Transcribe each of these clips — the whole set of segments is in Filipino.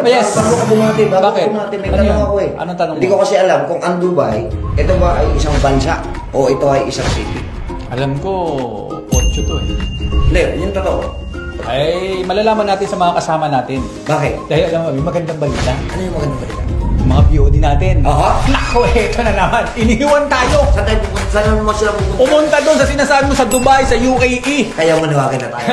Yes. Bago ka bumati, Bakit? may Ano tanong yun? ako eh. Anong tanong mo? Hindi ko kasi alam kung ang Dubai, ito ba ay isang bansa o ito ay isang city? Alam ko, 8 to eh. Hindi, yun totoo. Ay, malalaman natin sa mga kasama natin. Bakit? Dahil alam mo, may magandang balita. Ano yung magandang balita? Mga BOD natin. Aha. Nako, ito na naman. Inihiwan tayo. Saan tayo pupunta? Saan mo sila pupunta? Pumunta doon sa sinasabi mo sa Dubai, sa UAE. Kaya manawagan na tayo.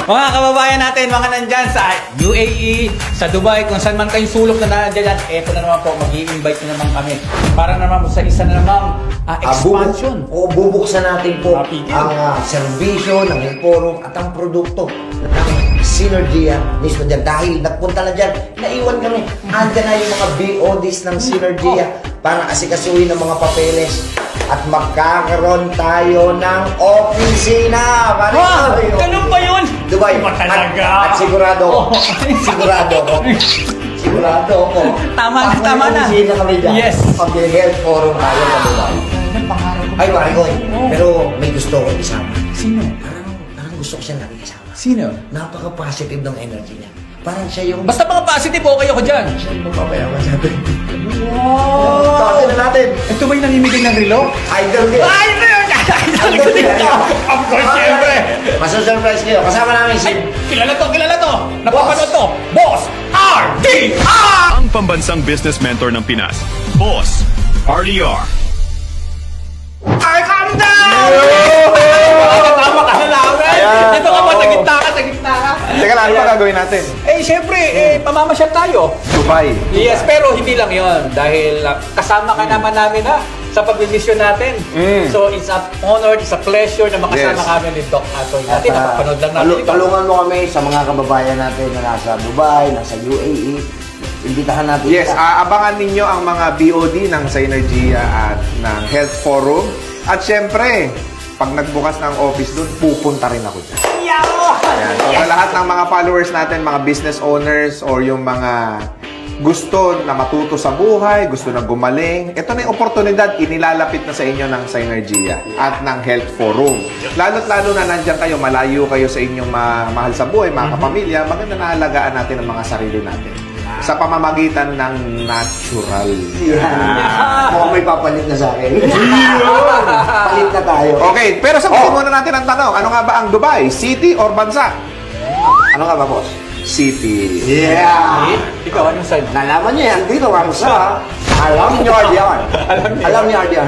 Mga kababayan natin, mga nandyan sa UAE, sa Dubai, kung saan man kayong sulok na nandyan, eto na naman po, mag-i-invite na naman kami. Para naman sa isa na namang expansion. Bubuksan natin po Mapigil. ang serbisyo ng Emporum at ang produkto ng Synergia mismo dyan. Dahil nagpunta na dyan, naiwan kami. Andyan na yung mga BODs ng Synergia para asikasuhin ng mga papeles. At magkakaroon tayo ng opisina. Ganun ba yun? Dubai. Iba talaga. At sigurado ko. Sigurado ko. Sigurado ko. Tama na. Opisina kami dyan. Yes. Pag-health forum tayo sa Dubai. Ay, pare ko. Pero may gusto ko isama. Sino? Parang gusto ko siya lagi isama. Sino? Napaka-positive ng energy niya. Parang siya yung... Basta mga positive, okay ako dyan. Siya yung mapapayaman sa atin. Wow! Tawasin na natin. Ito ba yung namimigay ng relo? Idol niya. Ay, ito yun! Idol ko dito! Of course, siyempre! Masasurprise kayo. Kasama namin si... Ay, kilala to! Napapanood to! Boss RDR! Ang pambansang business mentor ng Pinas, Boss RDR. Ay, calm down! Tama ka na namin! Dito ka ba? Sa gitna ka! Teka lang, ano pa gagawin natin? Eh, siyempre, pamamasyal tayo. Dubai. Yes, pero hindi lang yon dahil kasama ka naman namin sa pagbimisyon natin. So, it's an honor, it's a pleasure na makasama Yes. kami ni Doc Atoy natin. Napapanood lang natin. Tulungan mo kami sa mga kababayan natin na nasa Dubai, nasa UAE. Imbitahan natin. Yes, sila. abangan ninyo ang mga BOD ng Synergia at ng Health Forum. At syempre, pag nagbukas ng office doon, pupunta rin ako dyan. Ayan. So, sa lahat ng mga followers natin, mga business owners, or yung mga gusto na matuto sa buhay, gusto na gumaling, ito na yung oportunidad, inilalapit na sa inyo ng Synergia at ng Health Forum. Lalo't lalo na nandyan kayo, malayo kayo sa inyong mahal sa buhay, mga kapamilya, maganda na alagaan natin ang mga sarili natin sa pamamagitan ng natural. Mukhang may papalit na sa akin. Palit na tayo. Okay, pero sagutin muna natin ang tanong. Ano nga ba ang Dubai? City or bansa? Ano nga ba, boss? City. Yeah! Ikaw, anong side? Nalaman niyo yan dito, Ramsa. Alam niyo, RDR. Alam niyo, RDR.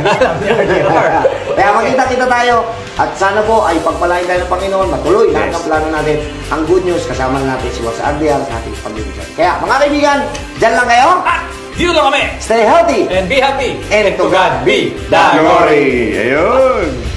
Kaya magkita-kita tayo. At sana po ay pagpalain tayo ng Panginoon. Matuloy lahat ng plano natin. Ang good news, kasama natin si Boss RDR sa ating pag-ibigay. Kaya, mga kaibigan, dyan lang kayo. Dito lang kami. Stay healthy. And be happy. And to God be Glory! Ayun!